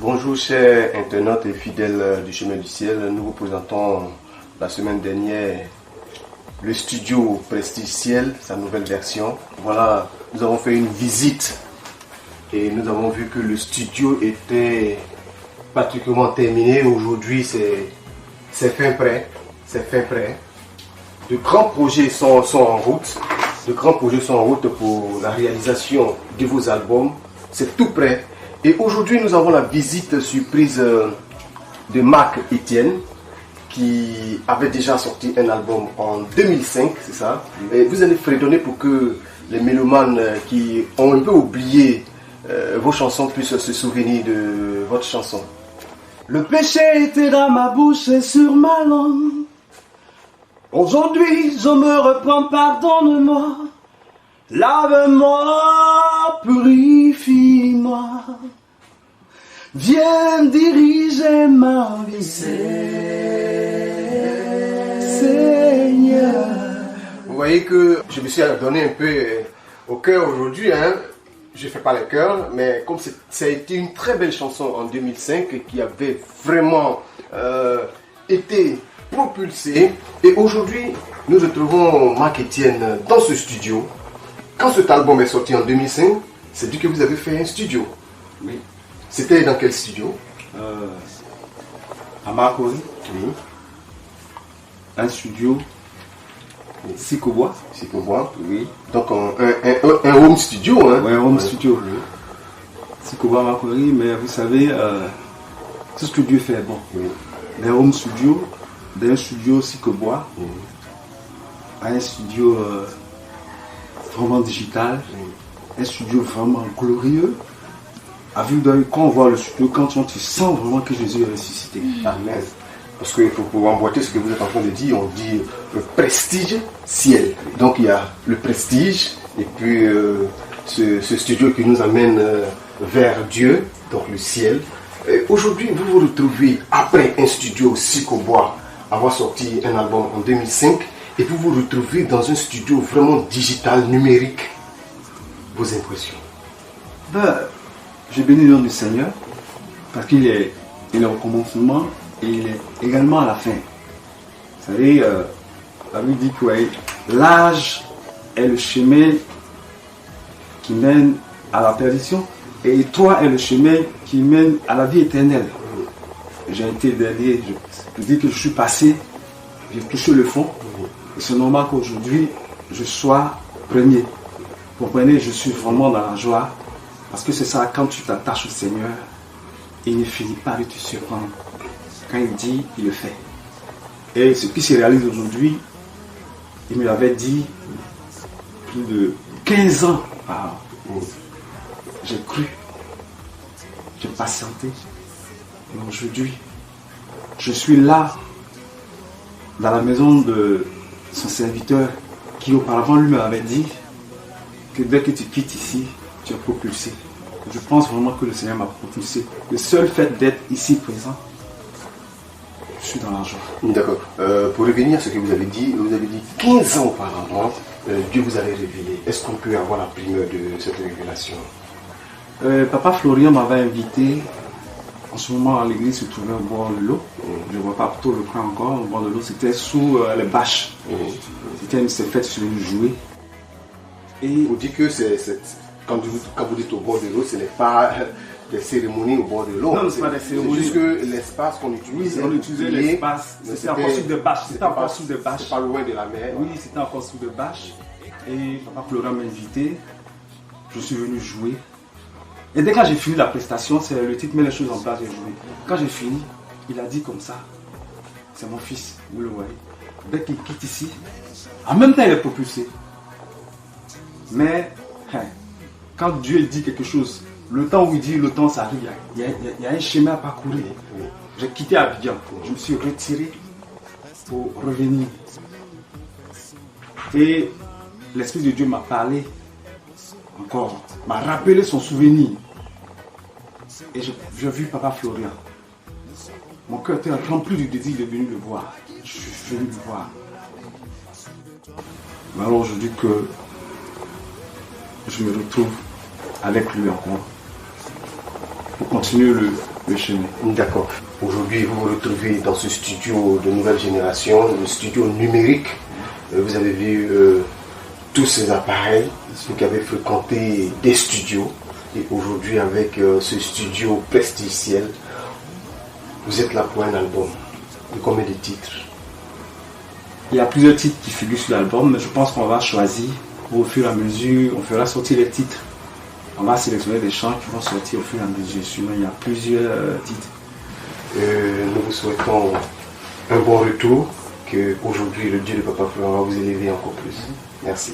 Bonjour chers internautes et fidèles du Chemin du Ciel, nous vous présentons la semaine dernière le studio Prestige Ciel, sa nouvelle version. Voilà, nous avons fait une visite et nous avons vu que le studio était pratiquement terminé. Aujourd'hui c'est fin prêt, De grands projets sont en route. De grands projets sont en route pour la réalisation de vos albums. C'est tout prêt. Et aujourd'hui, nous avons la visite surprise de Marc Etienne, qui avait déjà sorti un album en 2005, c'est ça. Et vous allez fredonner pour que les mélomanes qui ont un peu oublié vos chansons puissent se souvenir de votre chanson. Le péché était dans ma bouche et sur ma langue. Aujourd'hui, je me reprends, pardonne-moi. Lave-moi, purifie-moi. Viens diriger ma vie, Seigneur. Vous voyez que je me suis donné un peu au cœur aujourd'hui. Je ne fais pas le cœur, mais comme ça a été une très belle chanson en 2005 qui avait vraiment été propulsée. Et aujourd'hui, nous retrouvons Marc Etienne dans ce studio. Quand cet album est sorti en 2005, c'est dit que vous avez fait un studio. Oui. C'était dans quel studio? À Marcory. Oui. Un studio. Sikobois. Sikobois. Oui. Donc un home studio. Hein? Oui, un home studio. Oui. Sikobois Marcory, mais vous savez, tout ce que Dieu fait est bon. Oui. D'un home studio, d'un studio Sikobois, à un studio vraiment digital, un studio vraiment glorieux. À vue d'œil, quand on voit le studio, quand tu sens vraiment que Jésus est ressuscité. Amen. Parce qu'il faut pouvoir emboîter ce que vous êtes en train de dire, on dit le Prestige Ciel. Donc il y a le prestige et puis ce studio qui nous amène vers Dieu, donc le ciel. Aujourd'hui, vous vous retrouvez après un studio Sikobois, avoir sorti un album en 2005, et vous vous retrouvez dans un studio vraiment digital, numérique. Vos impressions? Je bénis le nom du Seigneur parce qu'il est au commencement et il est également à la fin. Vous savez, la Bible dit que l'âge est le chemin qui mène à la perdition et toi est le chemin qui mène à la vie éternelle. J'ai été dernier, je dis que je suis passé, j'ai touché le fond. Et c'est normal qu'aujourd'hui je sois premier. Vous comprenez, je suis vraiment dans la joie. Parce que c'est ça, quand tu t'attaches au Seigneur, il ne finit pas de te surprendre. Quand il dit, il le fait. Et ce qui se réalise aujourd'hui, il me l'avait dit plus de 15 ans avant. J'ai cru, j'ai patienté. Et aujourd'hui, je suis là, dans la maison de son serviteur, qui auparavant lui m'avait dit que dès que tu quittes ici, tu es propulsé. Je pense vraiment que le Seigneur m'a propulsé. Le seul fait d'être ici présent, je suis dans la joie. D'accord. Pour revenir à ce que vous avez dit 15 ans auparavant, Dieu vous avait révélé. Est-ce qu'on peut avoir la primeur de cette révélation? Papa Florian m'avait invité. En ce moment, à l'église se trouvait au bord de l'eau. Je ne vois pas plutôt le coin encore. Au bord de l'eau, c'était sous les bâches. C'était une fête sur une jouée. Et vous dites que quand vous dites au bord de l'eau, ce n'est pas des cérémonies au bord de l'eau. Non, ce n'est pas des cérémonies. C'est juste que l'espace qu'on utilisait. Oui, on utilisait l'espace. C'était encore sous des bâches. C'était encore sous des bâches. Pas loin de la mer. Oui, c'était encore sous des bâches. Et Papa Florian m'a invité. Je suis venu jouer. Et dès que j'ai fini la prestation, c'est le titre met les choses en place, j'ai joué. Quand j'ai fini, il a dit comme ça, c'est mon fils, vous le voyez. Dès qu'il quitte ici, en même temps il est propulsé. Mais quand Dieu dit quelque chose, le temps où il dit le temps ça arrive, il y a un chemin à parcourir. J'ai quitté Abidjan, je me suis retiré pour revenir. Et l'Esprit de Dieu m'a parlé encore, m'a rappelé son souvenir. Et j'ai vu Papa Florian. Mon cœur était rempli du désir de venir le voir. Je suis venu le voir. Mais alors je dis que je me retrouve avec lui encore pour continuer le chemin. D'accord. Aujourd'hui, vous vous retrouvez dans ce studio de nouvelle génération, le studio numérique. Vous avez vu tous ces appareils, ceux qui avaient fréquenté des studios. Et aujourd'hui, avec ce studio prestigieux, vous êtes là pour un album. De combien de titres? Il y a plusieurs titres qui figurent sur l'album, mais je pense qu'on va choisir au fur et à mesure. On fera sortir les titres. On va sélectionner des chants qui vont sortir au fur et à mesure. Sinon, il y a plusieurs titres. Nous vous souhaitons un bon retour. Que aujourd'hui, le Dieu de Papa Florent va vous élever encore plus. Merci.